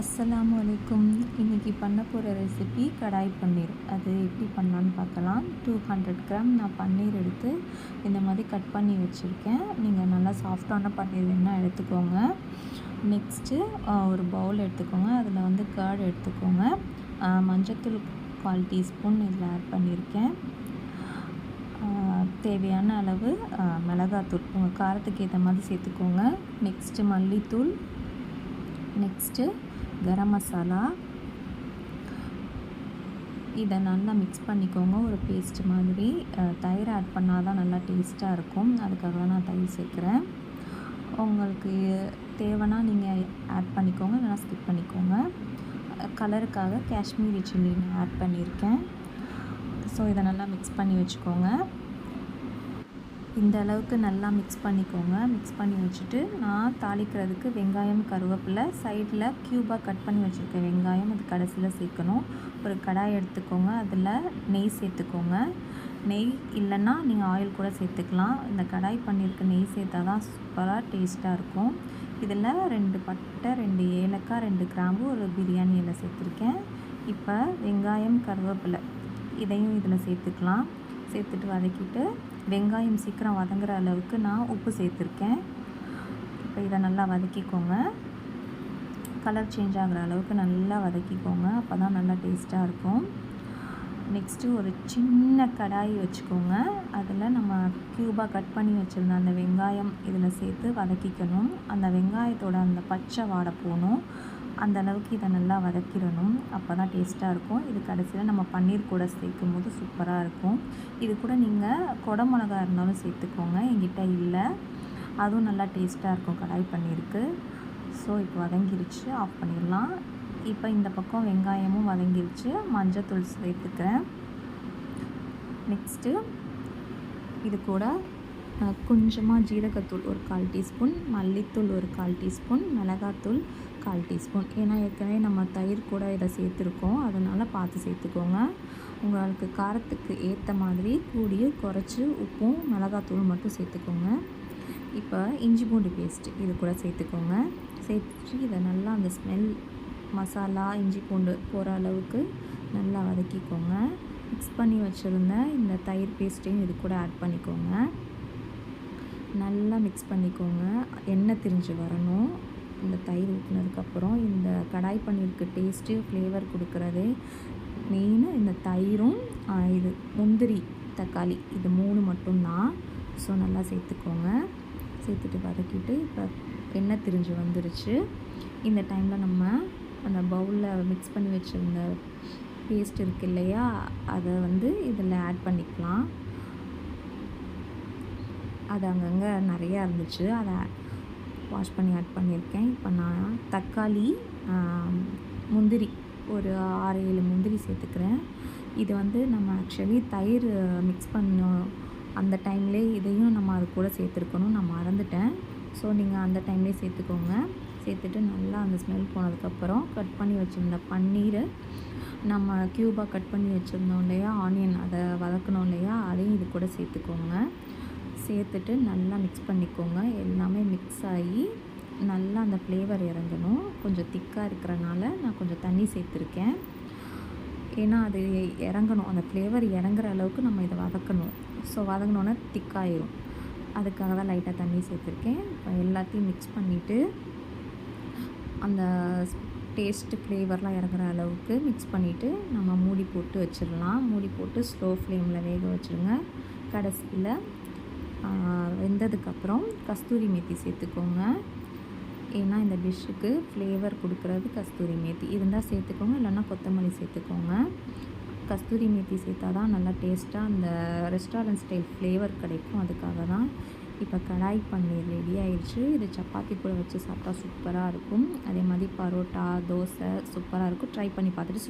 அஸ்ஸலாமு அலைக்கும். இன்றைக்கி பண்ண போகிற ரெசிபி கடாய் பன்னீர். அது எப்படி பண்ணலான்னு பார்க்கலாம். 200 கிராம் நான் பன்னீர் எடுத்து இந்த மாதிரி கட் பண்ணி வச்சுருக்கேன். நீங்கள் நல்லா சாஃப்டான பன்னீர் வேணால் எடுத்துக்கோங்க. நெக்ஸ்ட்டு ஒரு பவுல் எடுத்துக்கோங்க. அதில் வந்து கர்ட் எடுத்துக்கோங்க. மஞ்சத்தூள் 1/4 டீஸ்பூன் இதில் ஆட் பண்ணியிருக்கேன். தேவையான அளவு மிளகாத்தூள் உங்கள் காரத்துக்கு ஏற்ற மாதிரி சேர்த்துக்கோங்க. நெக்ஸ்ட்டு மல்லித்தூள், நெக்ஸ்ட்டு கரம் மசாலா. இதை நல்லா மிக்ஸ் பண்ணிக்கோங்க ஒரு பேஸ்ட் மாதிரி. தயிர் ஆட் பண்ணால் தான் நல்லா டேஸ்ட்டாக இருக்கும். அதுக்காக தான் நான் தயிர் சேர்க்குறேன். உங்களுக்கு தேவைன்னா நீங்கள் ஆட் பண்ணிக்கோங்க, இல்லைனா ஸ்கிப் பண்ணிக்கோங்க. கலருக்காக காஷ்மீரி சில்லி நான் ஆட் பண்ணியிருக்கேன். ஸோ இதை நல்லா மிக்ஸ் பண்ணி வச்சுக்கோங்க. இந்த அளவுக்கு நல்லா மிக்ஸ் பண்ணிக்கோங்க. மிக்ஸ் பண்ணி வச்சுட்டு நான் தாளிக்கிறதுக்கு வெங்காயம், கருவேப்பிலை, சைடில் க்யூபாக கட் பண்ணி வச்சுருக்கேன் வெங்காயம், அது கடைசியில் சேர்க்கணும். ஒரு கடாய் எடுத்துக்கோங்க. அதில் நெய் சேர்த்துக்கோங்க. நெய் இல்லைன்னா நீங்கள் ஆயில் கூட சேர்த்துக்கலாம். இந்த கடாய் பன்னீருக்கு நெய் சேர்த்தா தான் சூப்பராக டேஸ்ட்டாக இருக்கும். இதில் 2 பட்டை, 2 ஏலக்காய், 2 கிராம்பு, ஒரு பிரியாணி இலை சேர்த்துருக்கேன். இப்போ வெங்காயம், கருவேப்பிலை இதையும் இதில் சேர்த்துக்கலாம். சேர்த்துட்டு வதக்கிட்டு வெங்காயம் சீக்கிரம் வதங்குற அளவுக்கு நான் உப்பு சேர்த்துருக்கேன். இப்போ இதை நல்லா வதக்கிக்கோங்க. கலர் சேஞ்ச் ஆகிற அளவுக்கு நல்லா வதக்கிக்கோங்க. அப்போ தான் நல்லா டேஸ்ட்டாக இருக்கும். நெக்ஸ்ட்டு ஒரு சின்ன கடாய் வச்சுக்கோங்க. அதில் நம்ம க்யூபாக கட் பண்ணி வச்சுருந்த அந்த வெங்காயம் இதில் சேர்த்து வதக்கிக்கணும். அந்த வெங்காயத்தோட அந்த பச்சை வாடை போகணும். அந்த அளவுக்கு இதை நல்லா வதக்கிடணும். அப்போ தான் டேஸ்ட்டாக இருக்கும். இது கடைசியில் நம்ம பன்னீர் கூட சேர்க்கும் போது சூப்பராக இருக்கும். இது கூட நீங்கள் கொடை மிளகா இருந்தாலும் சேர்த்துக்கோங்க. என்கிட்ட இல்லை, அதுவும் நல்லா டேஸ்ட்டாக இருக்கும் கடாய் பன்னீருக்கு. ஸோ இப்போ வதங்கிருச்சு, ஆஃப் பண்ணிடலாம். இப்போ இந்த பக்கம் வெங்காயமும் வதங்கிருச்சு. மஞ்சத்தூள் சேர்த்துக்கிறேன். நெக்ஸ்ட்டு இது கூட கொஞ்சமாக ஜீரகத்தூள் ஒரு 1/4 டீஸ்பூன், மல்லித்தூள் ஒரு 1/4 டீஸ்பூன், மிளகாத்தூள் 1/4 டீஸ்பூன். ஏன்னா ஏற்கனவே நம்ம தயிர் கூட இதை சேர்த்துருக்கோம், அதனால் பார்த்து சேர்த்துக்கோங்க. உங்களுக்கு காரத்துக்கு ஏற்ற மாதிரி கூடிய குறைச்சி உப்பும் மிளகாத்தூள் மட்டும் சேர்த்துக்கோங்க. இப்போ இஞ்சி பூண்டு பேஸ்ட்டு இது கூட சேர்த்துக்கோங்க. சேர்த்துட்டு இதை நல்லா அந்த ஸ்மெல் மசாலா இஞ்சி பூண்டு போகிற அளவுக்கு நல்லா வதக்கிக்கோங்க. மிக்ஸ் பண்ணி வச்சுருந்த இந்த தயிர் பேஸ்ட்டையும் இது கூட ஆட் பண்ணிக்கோங்க. நல்லா மிக்ஸ் பண்ணிக்கோங்க. எண்ணெய் திரிஞ்சு வரணும். இந்த தயிர் ஊற்றினதுக்கப்புறம் இந்த கடாய் பன்னீருக்கு டேஸ்ட்டு ஃப்ளேவர் கொடுக்குறதே மெயின் இந்த தயிரும் இது முந்திரி, தக்காளி இது 3 மட்டும்தான். ஸோ நல்லா சேர்த்துக்கோங்க. சேர்த்துட்டு வதக்கிட்டு இப்போ எண்ணெய் திரிஞ்சு வந்துருச்சு. இந்த டைமில் நம்ம அந்த பவுலில் மிக்ஸ் பண்ணி வச்சுருந்த பேஸ்ட் இருக்குது இல்லையா, அதை வந்து இதில் ஆட் பண்ணிக்கலாம். அது அங்கங்கே நிறையா இருந்துச்சு, அதை வாஷ் பண்ணி ஆட் பண்ணியிருக்கேன். இப்போ நான் தக்காளி, முந்திரி ஒரு 6-7 முந்திரி சேர்த்துக்கிறேன். இது வந்து நம்ம ஆக்சுவலி தயிர் மிக்ஸ் பண்ணோம் அந்த டைம்லேயே இதையும் நம்ம அது கூட சேர்த்துருக்கணும், நான் மறந்துட்டேன். ஸோ நீங்கள் அந்த டைம்லேயே சேர்த்துக்கோங்க. சேர்த்துட்டு நல்லா அந்த ஸ்மெல் போனதுக்கப்புறம் கட் பண்ணி வச்சுருந்த பன்னீரை நம்ம க்யூபாக கட் பண்ணி வச்சுருந்தோம் இல்லையா, ஆனியன் அதை வதக்கணும் இல்லையா, அதையும் இது கூட சேர்த்துக்கோங்க. சேர்த்துட்டு நல்லா மிக்ஸ் பண்ணிக்கோங்க. எல்லாமே மிக்ஸ் ஆகி நல்லா அந்த ஃப்ளேவர் இறங்கணும். கொஞ்சம் திக்காக இருக்கிறனால நான் கொஞ்சம் தண்ணி சேர்த்துருக்கேன். ஏன்னா அது இறங்கணும், அந்த ஃப்ளேவர் இறங்குற அளவுக்கு நம்ம இதை வதக்கணும். ஸோ வதங்கினோன்னே திக்காயிரும், அதுக்காக தான் லைட்டாக தண்ணி சேர்த்துருக்கேன். இப்போ எல்லாத்தையும் மிக்ஸ் பண்ணிவிட்டு அந்த டேஸ்ட்டு ஃப்ளேவர்லாம் இறங்குற அளவுக்கு மிக்ஸ் பண்ணிவிட்டு நம்ம மூடி போட்டு வச்சிடலாம். மூடி போட்டு ஸ்லோ ஃப்ளேமில் வேக வச்சுருங்க. கடைசியில் வெந்ததுக்கப்புறம் கஸ்தூரி மேத்தி சேர்த்துக்கோங்க. ஏன்னா இந்த டிஷ்ஷுக்கு ஃப்ளேவர் கொடுக்குறது கஸ்தூரி மேத்தி இருந்தால் சேர்த்துக்கோங்க, இல்லைன்னா கொத்தமல்லி சேர்த்துக்கோங்க. கஸ்தூரி மேத்தி சேர்த்தா தான் நல்லா டேஸ்ட்டாக அந்த ரெஸ்டாரண்ட் ஸ்டைல் ஃப்ளேவர் கிடைக்கும், அதுக்காக தான். இப்போ கடாய் பன்னீர் ரெடி ஆயிடுச்சு. இது சப்பாத்தி கூட வச்சு சாப்பிட்டா சூப்பராக இருக்கும். அதே மாதிரி பரோட்டா, தோசை சூப்பராக இருக்கும். ட்ரை பண்ணி பார்த்துட்டு